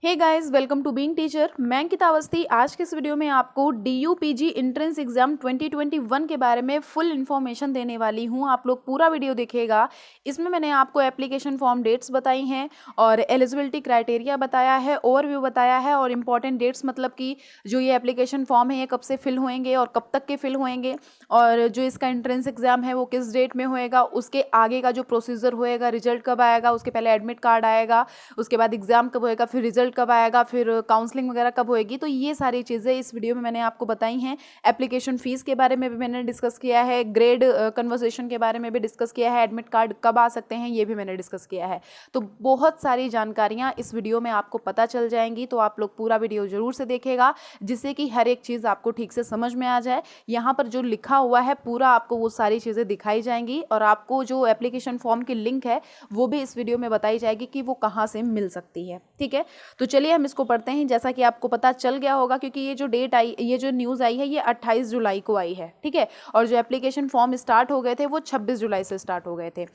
Hey guys, welcome to Being Teacher. मैं अंकिता अवस्थी आज के इस वीडियो में आपको DUPG एंट्रेंस एग्जाम 2021 के बारे में फुल इन्फॉर्मेशन देने वाली हूं। आप लोग पूरा वीडियो देखिएगा। इसमें मैंने आपको एप्लीकेशन फॉर्म डेट्स बताई हैं और एलिजिबिलिटी क्राइटेरिया बताया है, ओवरव्यू बताया है और इम्पॉर्टेंट डेट्स मतलब कि जो ये एप्लीकेशन फॉर्म है ये कब से फिल होएंगे और कब तक के फिल होएंगे और जो इसका एंट्रेंस एग्जाम है वो किस डेट में होएगा, उसके आगे का जो प्रोसीजर होएगा, रिजल्ट कब आएगा, उसके पहले एडमिट कार्ड आएगा, उसके बाद एग्जाम कब होएगा, फिर रिजल्ट कब आएगा, फिर काउंसलिंग वगैरह कब होएगी। तो ये सारी चीज़ें इस वीडियो में मैंने आपको बताई हैं। एप्लीकेशन फ़ीस के बारे में भी मैंने डिस्कस किया है, ग्रेड कन्वर्सेशन के बारे में भी डिस्कस किया है, एडमिट कार्ड कब आ सकते हैं ये भी मैंने डिस्कस किया है। तो बहुत सारी जानकारियाँ इस वीडियो में आपको पता चल जाएंगी। तो आप लोग पूरा वीडियो ज़रूर से देखिएगा जिससे कि हर एक चीज़ आपको ठीक से समझ में आ जाए। यहाँ पर जो लिखा हुआ है पूरा आपको वो सारी चीज़ें दिखाई जाएंगी और आपको जो एप्लीकेशन फॉर्म की लिंक है वो भी इस वीडियो में बताई जाएगी कि वो कहाँ से मिल सकती है। ठीक है, तो चलिए हम इसको पढ़ते हैं। जैसा कि आपको पता चल गया होगा क्योंकि ये जो डेट आई, ये जो न्यूज़ आई है ये 28 जुलाई को आई है। ठीक है, और जो एप्लीकेशन फॉर्म स्टार्ट हो गए थे वो 26 जुलाई से स्टार्ट हो गए थे।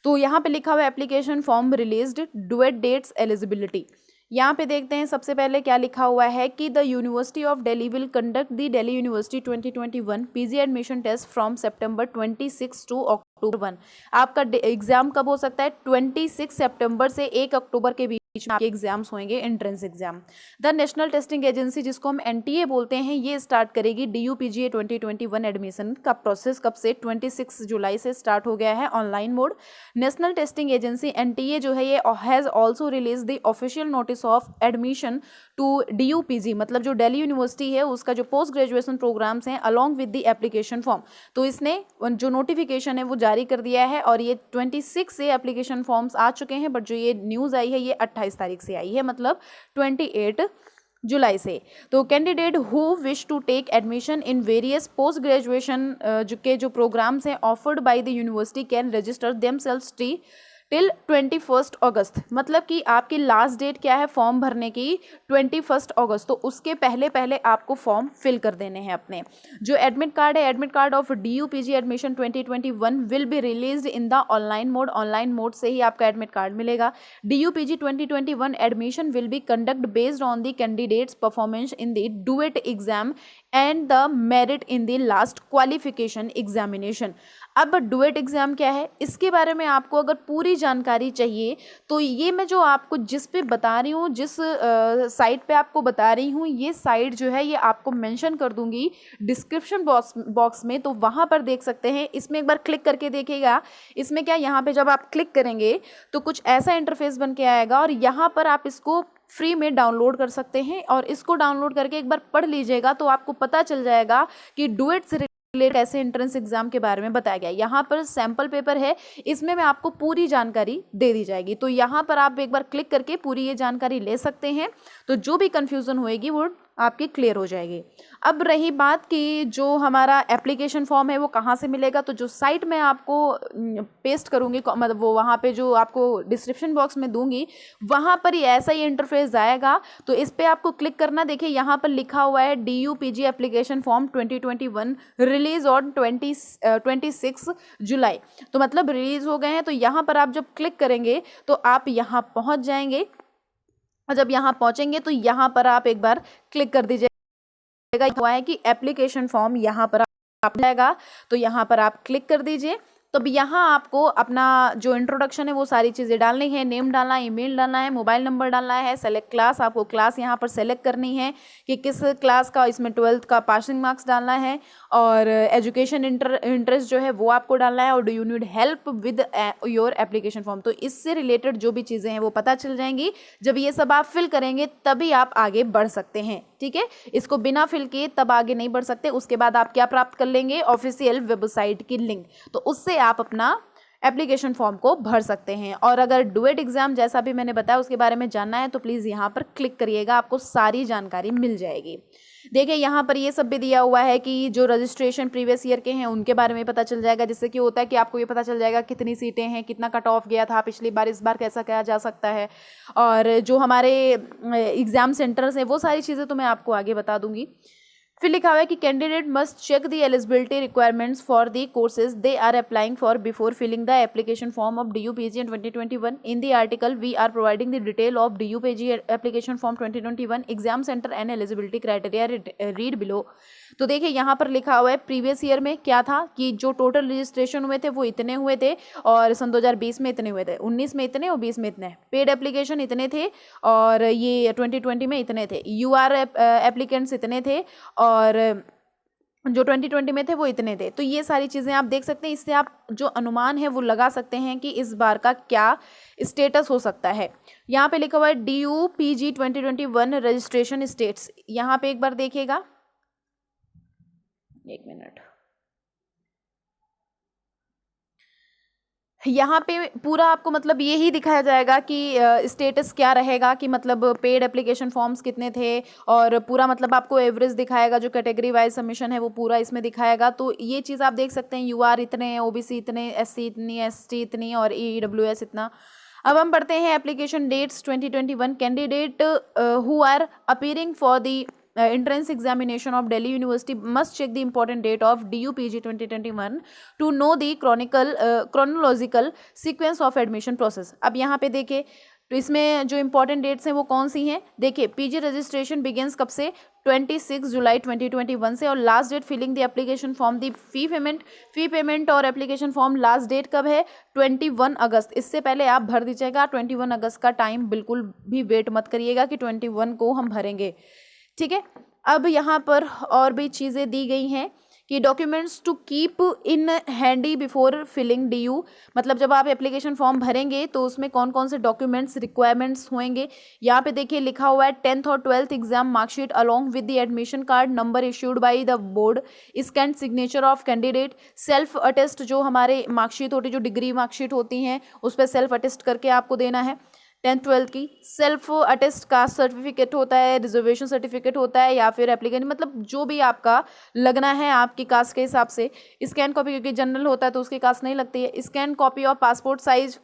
तो यहाँ पे लिखा हुआ है application form released, DUET dates, eligibility. यहाँ पे देखते हैं सबसे पहले क्या लिखा हुआ है कि the university of Delhi will conduct the Delhi university 2021 PG admission test from September 26 to October 1। आपका एग्जाम कब हो सकता है? 26 सितंबर से 1 अक्टूबर के बीच में आपके एग्जाम्स होंगे, entrance exam. The national Testing agency, जिसको हम NTA बोलते हैं, ये स्टार्ट करेगी DUPGA 2021 एडमिशन का प्रोसेस कब से? 26 जुलाई से स्टार्ट हो गया है, online mode. National Testing Agency NTA जो है ये has also release the official notice of admission to DUPG, मतलब जो दिल्ली यूनिवर्सिटी है उसका जो पोस्ट ग्रेजुएशन प्रोग्राम्स हैं along with the application form. तो इसने जो नोटिफिकेशन है वो जारी कर दिया है और ये 26 से एप्लीकेशन फॉर्म्स आ चुके हैं, बट जो ये न्यूज़ आई है ये 28 तारीख से आई है, मतलब 28 जुलाई से। तो candidate who wish to take admission in various post graduation जो प्रोग्राम्स हैं offered by the university can register themselves till 21 अगस्त। मतलब कि आपकी लास्ट डेट क्या है फॉर्म भरने की? 21 अगस्त। तो उसके पहले पहले आपको फॉर्म फिल कर देने हैं अपने। जो एडमिट कार्ड है, admit card of DUPG admission 2021 will be released in the online mode. Online mode से ही आपका एडमिट कार्ड मिलेगा। DUPG 2021 admission will be conduct based on the candidates performance in the duet exam and the merit in the last qualification examination. अब duet exam क्या है इसके बारे में आपको अगर पूरी जानकारी चाहिए तो ये मैं जो आपको जिस पे बता रही हूँ, जिस साइट पे आपको बता रही हूँ, ये साइट जो है ये आपको मेंशन कर दूंगी डिस्क्रिप्शन बॉक्स में। तो वहाँ पर देख सकते हैं। इसमें एक बार क्लिक करके देखिएगा। इसमें क्या, यहाँ पे जब आप क्लिक करेंगे तो कुछ ऐसा इंटरफेस बन के आएगा और यहाँ पर आप इसको फ्री में डाउनलोड कर सकते हैं और इसको डाउनलोड करके एक बार पढ़ लीजिएगा तो आपको पता चल जाएगा कि डुएट से कैसे एंट्रेंस एग्जाम के बारे में बताया गया। यहाँ पर सैंपल पेपर है, इसमें मैं आपको पूरी जानकारी दे दी जाएगी। तो यहाँ पर आप एक बार क्लिक करके पूरी ये जानकारी ले सकते हैं। तो जो भी कंफ्यूजन होएगी वो आपकी क्लियर हो जाएगी। अब रही बात कि जो हमारा एप्लीकेशन फॉर्म है वो कहाँ से मिलेगा, तो जो साइट मैं आपको पेस्ट करूँगी, मतलब वो वहाँ पे जो आपको डिस्क्रिप्शन बॉक्स में दूंगी वहाँ पर ही ऐसा ही इंटरफेस आएगा। तो इस पर आपको क्लिक करना। देखिए यहाँ पर लिखा हुआ है DUPG application form 2021 release on 26 जुलाई। तो मतलब रिलीज हो गए हैं। तो यहाँ पर आप जब क्लिक करेंगे तो आप यहाँ पहुँच जाएंगे और जब यहाँ पहुँचेंगे तो यहाँ पर आप एक बार क्लिक कर दीजिएगा। हुआ है कि एप्लीकेशन फॉर्म यहाँ पर आप जाएगा तो यहाँ पर आप क्लिक कर दीजिए। तो अब यहाँ आपको अपना जो इंट्रोडक्शन है वो सारी चीज़ें डालनी है। नेम डालना है, ईमेल डालना है, मोबाइल नंबर डालना है, सेलेक्ट क्लास, आपको क्लास यहाँ पर सेलेक्ट करनी है कि किस क्लास का, इसमें 12th का पासिंग मार्क्स डालना है और एजुकेशन इंटरेस्ट जो है वो आपको डालना है और do you need help with your application form. तो इससे रिलेटेड जो भी चीज़ें हैं वो पता चल जाएंगी। जब ये सब आप फिल करेंगे तभी आप आगे बढ़ सकते हैं। ठीक है, इसको बिना फिल किए तब आगे नहीं बढ़ सकते। उसके बाद आप क्या प्राप्त कर लेंगे? ऑफिशियल वेबसाइट की लिंक। तो उससे आप अपना एप्लीकेशन फॉर्म को भर सकते हैं। और अगर डुएट एग्जाम जैसा भी मैंने बताया उसके बारे में जानना है तो प्लीज़ यहाँ पर क्लिक करिएगा, आपको सारी जानकारी मिल जाएगी। देखिए यहाँ पर ये सब भी दिया हुआ है कि जो रजिस्ट्रेशन प्रीवियस ईयर के हैं उनके बारे में पता चल जाएगा, जिससे कि होता है कि आपको ये पता चल जाएगा कितनी सीटें हैं, कितना कट ऑफ गया था पिछली बार, इस बार कैसा किया जा सकता है। और जो हमारे एग्ज़ाम सेंटर्स हैं वो सारी चीज़ें तो मैं आपको आगे बता दूंगी। फिर लिखा हुआ है कि candidate must check the eligibility requirements for the courses they are applying for before filling the application form of DUPG in 2021. In the article we are providing the detail of DUPG application form 2021 exam centre and eligibility criteria read below. तो देखिए यहाँ पर लिखा हुआ है previous year में क्या था कि जो टोटल रजिस्ट्रेशन हुए थे वो इतने हुए थे, और सन 2020 में इतने हुए थे, 19 में इतने और 20 में इतने, पेड एप्लीकेशन इतने थे और ये 2020 में इतने थे, UR एप्लीकेंट्स इतने थे और जो 2020 में थे वो इतने थे। तो ये सारी चीज़ें आप देख सकते हैं, इससे आप जो अनुमान है वो लगा सकते हैं कि इस बार का क्या स्टेटस हो सकता है। यहाँ पे लिखा हुआ है DUPG 2021 रजिस्ट्रेशन स्टेट्स। यहाँ पे एक बार देखिएगा, एक मिनट, यहाँ पे पूरा आपको मतलब यही दिखाया जाएगा कि स्टेटस क्या रहेगा, कि मतलब पेड एप्लीकेशन फॉर्म्स कितने थे, और पूरा मतलब आपको एवरेज दिखाएगा, जो कैटेगरी वाइज सबमिशन है वो पूरा इसमें दिखाएगा। तो ये चीज़ आप देख सकते हैं, UR इतने, OBC इतने, SC इतनी, ST इतनी और EWS इतना। अब हम पढ़ते हैं application dates 2021। Candidate who are appearing for the entrance examination of Delhi University must check the important date of DUPG 2021 to know the chronological sequence of admission process। अब यहाँ पे देखिए, तो इसमें जो इंपॉर्टेंट डेट्स हैं वो कौन सी हैं। देखिए, PG रजिस्ट्रेशन बिगिंस कब से, 26 जुलाई 2021 से, और last date filling the application form the fee payment और एप्लीकेशन फॉर्म लास्ट डेट कब है, 21 अगस्त। इससे पहले आप भर दीजिएगा, 21 अगस्त का टाइम बिल्कुल भी वेट मत करिएगा कि 21 को हम भरेंगे, ठीक है। अब यहाँ पर और भी चीज़ें दी गई हैं कि documents to keep in handy before filling DU, मतलब जब आप एप्लीकेशन फॉर्म भरेंगे तो उसमें कौन कौन से डॉक्यूमेंट्स रिक्वायरमेंट्स होंगे। यहाँ पे देखिए लिखा हुआ है 10th और 12th exam marksheet along with the admission card number issued by the board, scan signature of candidate, self attest, जो हमारे मार्कशीट होती है, जो डिग्री मार्कशीट होती हैं उस पर सेल्फ अटेस्ट करके आपको देना है। 10th 12th की सेल्फ अटेस्ट कास्ट सर्टिफिकेट होता है, रिजर्वेशन सर्टिफिकेट होता है, या फिर एप्लीकेंट, मतलब जो भी आपका लगना है आपकी कास्ट के हिसाब से। स्कैन कॉपी, क्योंकि जनरल होता है तो उसकी कास्ट नहीं लगती है। Scan copy of passport size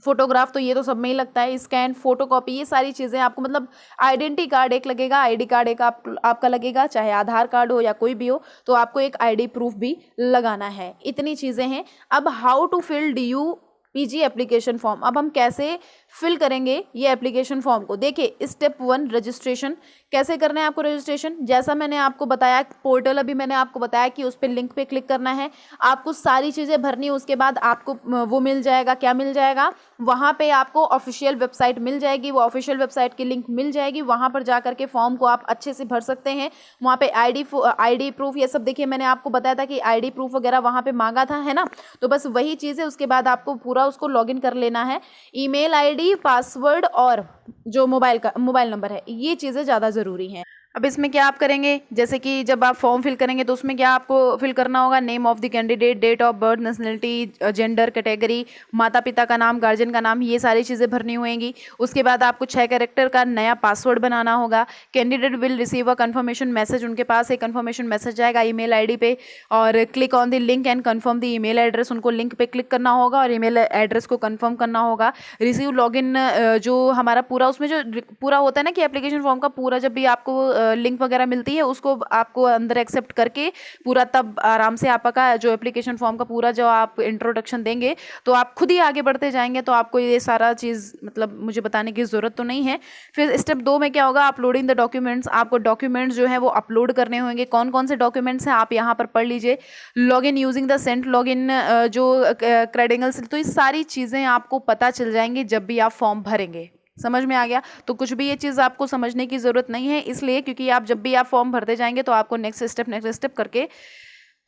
photograph, तो ये तो सब में ही लगता है। स्कैन फोटो कॉपी, ये सारी चीज़ें आपको, मतलब आइडेंटिटी कार्ड एक लगेगा, ID कार्ड एक आपका लगेगा, चाहे आधार कार्ड हो या कोई भी हो, तो आपको एक ID प्रूफ भी लगाना है। इतनी चीज़ें हैं। अब how to fill DUPG application form, अब हम कैसे फिल करेंगे ये एप्लीकेशन फॉर्म को। देखिए, स्टेप 1 रजिस्ट्रेशन, कैसे करना है आपको रजिस्ट्रेशन। जैसा मैंने आपको बताया, पोर्टल अभी मैंने आपको बताया कि उस पर लिंक पे क्लिक करना है, आपको सारी चीज़ें भरनी है, उसके बाद आपको वो मिल जाएगा, क्या मिल जाएगा, वहाँ पे आपको ऑफिशियल वेबसाइट मिल जाएगी, वो ऑफिशियल वेबसाइट की लिंक मिल जाएगी, वहाँ पर जा करके फॉर्म को आप अच्छे से भर सकते हैं। वहाँ पे ID प्रूफ, ये सब देखिए मैंने आपको बताया था कि ID प्रूफ वगैरह वहाँ पे मांगा था, है ना, तो बस वही चीज़ है। उसके बाद आपको पूरा उसको लॉगिन कर लेना है, ईमेल ID, पासवर्ड और जो मोबाइल नंबर है, ये चीज़ें ज़्यादा ज़रूरी हैं। अब इसमें क्या आप करेंगे, जैसे कि जब आप फॉर्म फिल करेंगे तो उसमें क्या आपको फिल करना होगा, name of the candidate, date of birth, nationality, gender, category, माता पिता का नाम, गार्जियन का नाम, ये सारी चीज़ें भरनी होंगी। उसके बाद आपको 6 कैरेक्टर का नया पासवर्ड बनाना होगा। Candidate will receive a conformation message, उनके पास एक कन्फर्मेशन मैसेज जाएगा ईमेल ID पे, और click on the link and confirm the email address, उनको लिंक पे क्लिक करना होगा और ईमेल एड्रेस को कन्फर्म करना होगा। रिसीव लॉगिन, जो हमारा पूरा उसमें जो पूरा होता है ना कि एप्लीकेशन फॉर्म का पूरा, जब भी आपको लिंक वगैरह मिलती है उसको आपको अंदर एक्सेप्ट करके पूरा, तब आराम से आपका जो एप्लीकेशन फॉर्म का पूरा जो आप इंट्रोडक्शन देंगे तो आप खुद ही आगे बढ़ते जाएंगे, तो आपको ये सारा चीज़ मतलब मुझे बताने की ज़रूरत तो नहीं है। फिर स्टेप 2 में क्या होगा, अपलोडिंग द डॉक्यूमेंट्स, आपको डॉक्यूमेंट्स जो है वो अपलोड करने होंगे। कौन कौन से डॉक्यूमेंट्स हैं आप यहाँ पर पढ़ लीजिए। Login using the sent login, जो क्रेडेंशियल्स, तो ये सारी चीज़ें आपको पता चल जाएंगी जब भी आप फॉर्म भरेंगे। समझ में आ गया। तो कुछ भी ये चीज़ आपको समझने की ज़रूरत नहीं है, इसलिए क्योंकि आप जब भी आप फॉर्म भरते जाएंगे तो आपको नेक्स्ट स्टेप करके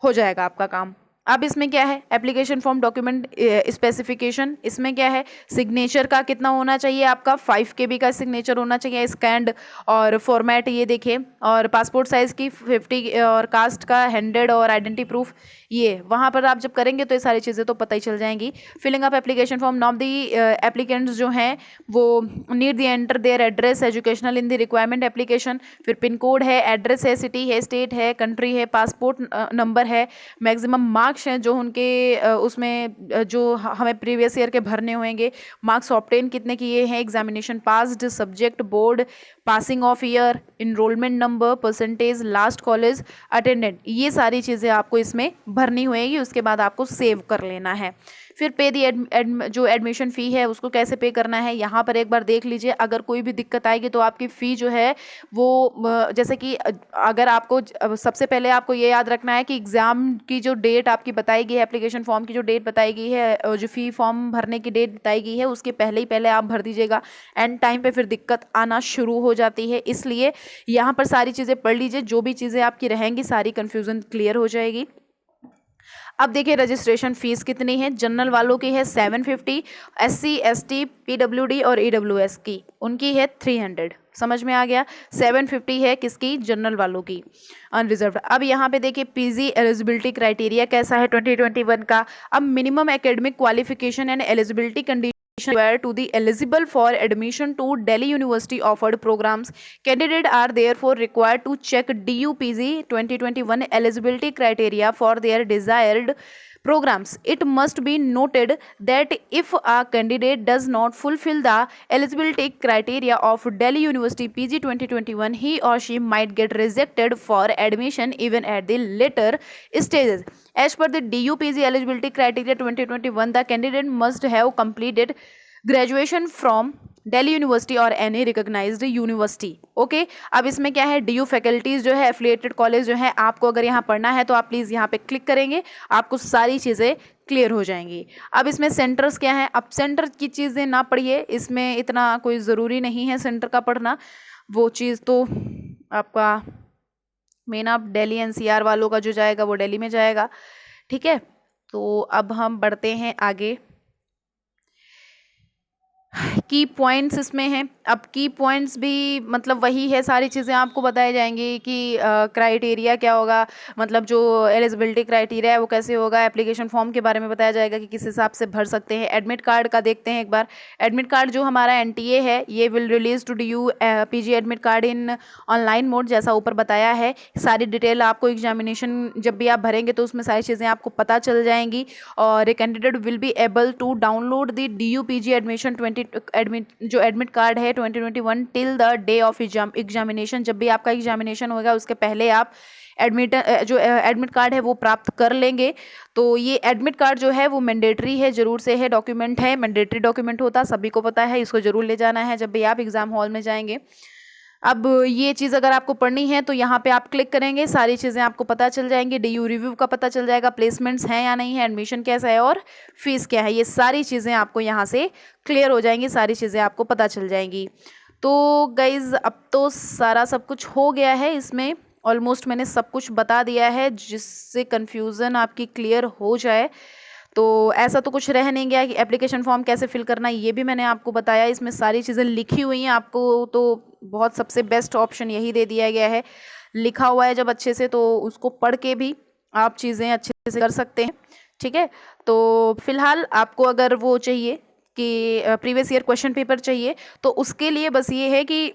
हो जाएगा आपका काम। अब इसमें क्या है, एप्लीकेशन फॉर्म डॉक्यूमेंट स्पेसिफिकेशन, इसमें क्या है, सिग्नेचर का कितना होना चाहिए, आपका 5 KB का सिग्नेचर होना चाहिए स्कैंड, और फॉर्मेट ये देखिए, और पासपोर्ट साइज़ की 50, और कास्ट का 100, और आइडेंटिटी प्रूफ, ये वहाँ पर आप जब करेंगे तो ये सारी चीज़ें तो पता ही चल जाएंगी। फिलिंग अप एप्लीकेशन फॉर्म, नाम दी एप्लीकेंट्स जो हैं वो need the enter their address, educational in the requirement application, फिर पिन कोड है, एड्रेस है, सिटी है, स्टेट है, कंट्री है, पासपोर्ट नंबर है, मैक्सिमम मार्क्स मार्क्स हैं जो उनके उसमें जो हमें प्रीवियस ईयर के भरने होंगे, मार्क्स ऑब्टेन कितने किए हैं, examination passed, subject board, passing of year, enrolment number, percentage, last college attendant, ये सारी चीज़ें आपको इसमें भरनी होएगी। उसके बाद आपको सेव कर लेना है। फिर पे दी जो एडमिशन फ़ी है उसको कैसे पे करना है, यहाँ पर एक बार देख लीजिए। अगर कोई भी दिक्कत आएगी तो आपकी फ़ी जो है वो जैसे कि अगर आपको सबसे पहले आपको ये याद रखना है कि एग्ज़ाम की जो डेट आपकी बताई गई है, एप्लीकेशन फॉर्म की जो डेट बताई गई है, जो फ़ी फॉर्म भरने की डेट बताई गई है, उसके पहले ही पहले आप भर दीजिएगा। एंड टाइम पे फिर दिक्कत आना शुरू हो जाती है, इसलिए यहाँ पर सारी चीज़ें पढ़ लीजिए। जो भी चीज़ें आपकी रहेंगी सारी कन्फ्यूज़न क्लियर हो जाएगी। अब देखिए रजिस्ट्रेशन फीस कितनी है। जनरल वालों की है 750, SC ST PWD और EWS की उनकी है 300। समझ में आ गया। 750 है किसकी, जनरल वालों की, अनरिजर्व्ड। अब यहाँ पे देखिए पीजी एलिजिबिलिटी क्राइटेरिया कैसा है 2021 का। अब minimum academic qualification and eligibility condition required to the eligible for admission to Delhi University offered programs. Candidates are therefore required to check DUPG 2021 eligibility criteria for their desired programs. It must be noted that if a candidate does not fulfill the eligibility criteria of Delhi University PG 2021, he or she might get rejected for admission even at the later stages. As per the DUPG eligibility criteria 2021, the candidate must have completed graduation from Delhi university और any recognised university. Okay, अब इसमें क्या है, DU faculties जो है, affiliated college जो है, आपको अगर यहाँ पढ़ना है तो आप प्लीज़ यहाँ पे क्लिक करेंगे, आपको सारी चीज़ें क्लियर हो जाएंगी। अब इसमें सेंटर्स क्या है, अब सेंटर की चीज़ें ना पढ़िए, इसमें इतना कोई ज़रूरी नहीं है सेंटर का पढ़ना, वो चीज़ तो आपका मेन आप दिल्ली NCR वालों का जो जाएगा वो दिल्ली में जाएगा। ठीक है, तो अब हम बढ़ते हैं आगे। की पॉइंट्स इसमें हैं। अब की पॉइंट्स भी मतलब वही है, सारी चीज़ें आपको बताई जाएंगी कि क्राइटेरिया क्या होगा, मतलब जो एलिजिबिलिटी क्राइटेरिया है वो कैसे होगा, एप्लीकेशन फॉर्म के बारे में बताया जाएगा कि किस हिसाब से भर सकते हैं। एडमिट कार्ड का देखते हैं एक बार। एडमिट कार्ड जो हमारा NTA है ये will release to DU PG admit card in online mode, जैसा ऊपर बताया है। सारी डिटेल आपको एग्जामिनेशन जब भी आप भरेंगे तो उसमें सारी चीज़ें आपको पता चल जाएंगी। और candidate will be able to download the DU PG admission जो एडमिट कार्ड है 2021 till the day of examination. जब भी आपका एग्जामिनेशन होगा उसके पहले आप एडमिट कार्ड है वो प्राप्त कर लेंगे। तो ये एडमिट कार्ड जो है वो मैंडेटरी है, जरूर से है, डॉक्यूमेंट है, मैंडेटरी डॉक्यूमेंट होता, सभी को पता है, इसको जरूर ले जाना है जब भी आप एग्जाम हॉल में जाएंगे। अब ये चीज़ अगर आपको पढ़नी है तो यहाँ पे आप क्लिक करेंगे, सारी चीज़ें आपको पता चल जाएंगी। DU रिव्यू का पता चल जाएगा, प्लेसमेंट्स हैं या नहीं है, एडमिशन कैसा है और फीस क्या है, ये सारी चीज़ें आपको यहाँ से क्लियर हो जाएंगी, सारी चीज़ें आपको पता चल जाएंगी। तो गाइज़ अब तो सारा सब कुछ हो गया है, इसमें ऑलमोस्ट मैंने सब कुछ बता दिया है जिससे कन्फ्यूज़न आपकी क्लियर हो जाए। तो ऐसा तो कुछ रह नहीं गया कि एप्लीकेशन फॉर्म कैसे फिल करना है, ये भी मैंने आपको बताया, इसमें सारी चीज़ें लिखी हुई हैं। आपको तो बहुत सबसे बेस्ट ऑप्शन यही दे दिया गया है, लिखा हुआ है जब अच्छे से, तो उसको पढ़ के भी आप चीज़ें अच्छे से कर सकते हैं। ठीक है, तो फिलहाल आपको अगर वो चाहिए कि प्रीवियस ईयर क्वेश्चन पेपर चाहिए तो उसके लिए बस ये है कि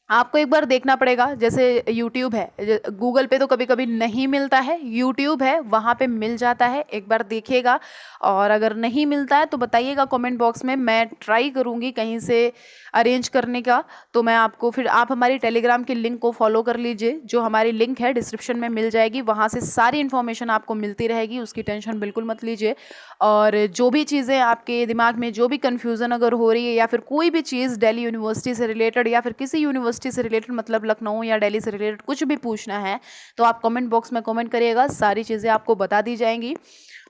आपको एक बार देखना पड़ेगा। जैसे यूट्यूब है, गूगल पे तो कभी कभी नहीं मिलता है, यूट्यूब है वहाँ पे मिल जाता है, एक बार देखिएगा। और अगर नहीं मिलता है तो बताइएगा कमेंट बॉक्स में, मैं ट्राई करूँगी कहीं से अरेंज करने का। तो मैं आपको फिर आप हमारी टेलीग्राम की लिंक को फॉलो कर लीजिए, जो हमारी लिंक है डिस्क्रिप्शन में मिल जाएगी, वहाँ से सारी इन्फॉर्मेशन आपको मिलती रहेगी, उसकी टेंशन बिल्कुल मत लीजिए। और जो भी चीज़ें आपके दिमाग में जो भी कन्फ्यूज़न अगर हो रही है या फिर कोई भी चीज़ दिल्ली यूनिवर्सिटी से रिलेटेड या फिर किसी यूनिवर्सिटी से रिलेटेड, मतलब लखनऊ या दिल्ली से रिलेटेड कुछ भी पूछना है तो आप कमेंट बॉक्स में कमेंट करिएगा, सारी चीज़ें आपको बता दी जाएंगी।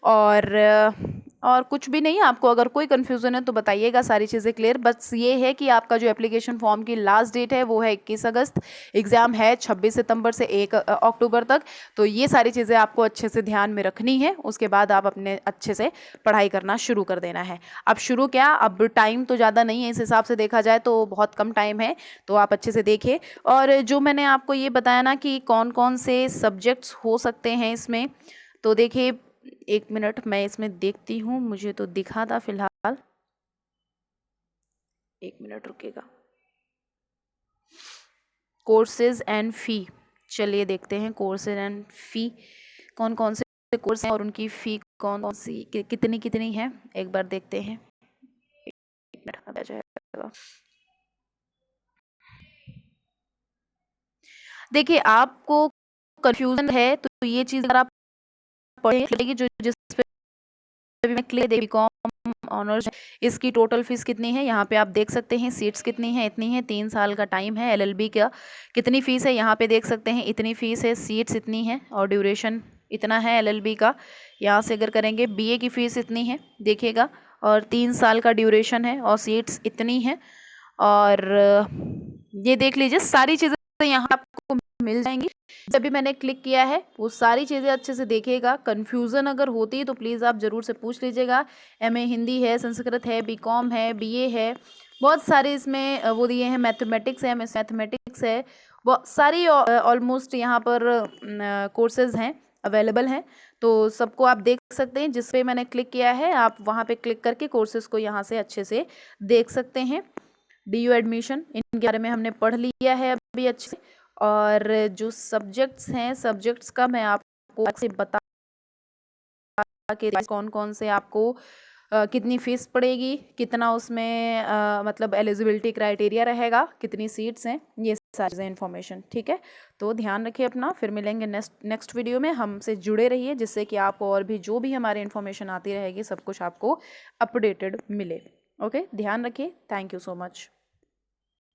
और कुछ भी नहीं, आपको अगर कोई कन्फ्यूज़न है तो बताइएगा, सारी चीज़ें क्लियर। बस ये है कि आपका जो एप्लीकेशन फॉर्म की लास्ट डेट है वो है 21 अगस्त, एग्ज़ाम है 26 सितंबर से 1 अक्टूबर तक। तो ये सारी चीज़ें आपको अच्छे से ध्यान में रखनी है, उसके बाद आप अपने अच्छे से पढ़ाई करना शुरू कर देना है। अब शुरू क्या, अब टाइम तो ज़्यादा नहीं है, इस हिसाब से देखा जाए तो बहुत कम टाइम है, तो आप अच्छे से देखिए। और जो मैंने आपको ये बताया ना कि कौन कौन से सब्जेक्ट्स हो सकते हैं इसमें, तो देखिए एक मिनट मैं इसमें देखती हूँ, मुझे तो दिखा था फिलहाल, एक मिनट रुकेगा। कोर्सेज एंड फ़ी, चलिए देखते हैं कोर्सेज एंड फ़ी कौन कौन से से कोर्स हैं और उनकी फ़ी कौन कौन सी कितनी है, एक बार देखते हैं। एक मिनट आ जाएगा। देखिए, आपको कन्फ्यूज़न है तो ये चीज़ अगर आप पढ़ेंगे जो जिस पे भी मैं क्लियर दे बीकॉम ऑनर्स, इसकी टोटल फीस कितनी है यहाँ पे आप देख सकते हैं। सीट्स कितनी हैं, इतनी है। 3 साल का टाइम है। एलएलबी का कितनी फीस है यहाँ पे देख सकते हैं, इतनी फीस है। सीट्स इतनी है और ड्यूरेशन इतना है एलएलबी का। यहाँ से अगर करेंगे बीए की फ़ीस इतनी है देखिएगा, और 3 साल का ड्यूरेशन है और सीट्स इतनी है। और ये देख लीजिए सारी चीज़ें यहाँ आपको मिल जाएंगी। जब भी मैंने क्लिक किया है वो सारी चीज़ें अच्छे से देखिएगा। कन्फ्यूज़न अगर होती है तो प्लीज़ आप ज़रूर से पूछ लीजिएगा। एमए हिंदी है, संस्कृत है, बीकॉम है, बीए है, बहुत सारे इसमें वो दिए हैं। मैथमेटिक्स है, मैथमेटिक्स है, बहुत सारी ऑलमोस्ट यहाँ पर कोर्सेज़ हैं, अवेलेबल हैं। तो सबको आप देख सकते हैं। जिस पे मैंने क्लिक किया है आप वहाँ पे क्लिक करके कोर्सेज़ को यहाँ से अच्छे से देख सकते हैं। डीयू एडमिशन इनके बारे में हमने पढ़ लिया है अभी अच्छे से। और जो सब्जेक्ट्स हैं, सब्जेक्ट्स का मैं आपको से बता के कौन कौन से आपको कितनी फ़ीस पड़ेगी, कितना उसमें मतलब एलिजिबिलिटी क्राइटेरिया रहेगा, कितनी सीट्स हैं, ये सारी इन्फॉर्मेशन। ठीक है, तो ध्यान रखिए अपना। फिर मिलेंगे नेक्स्ट वीडियो में। हमसे जुड़े रहिए जिससे कि आपको और भी जो भी हमारी इन्फॉर्मेशन आती रहेगी सब कुछ आपको अपडेटेड मिले। ओके, ध्यान रखिए। Thank you so much.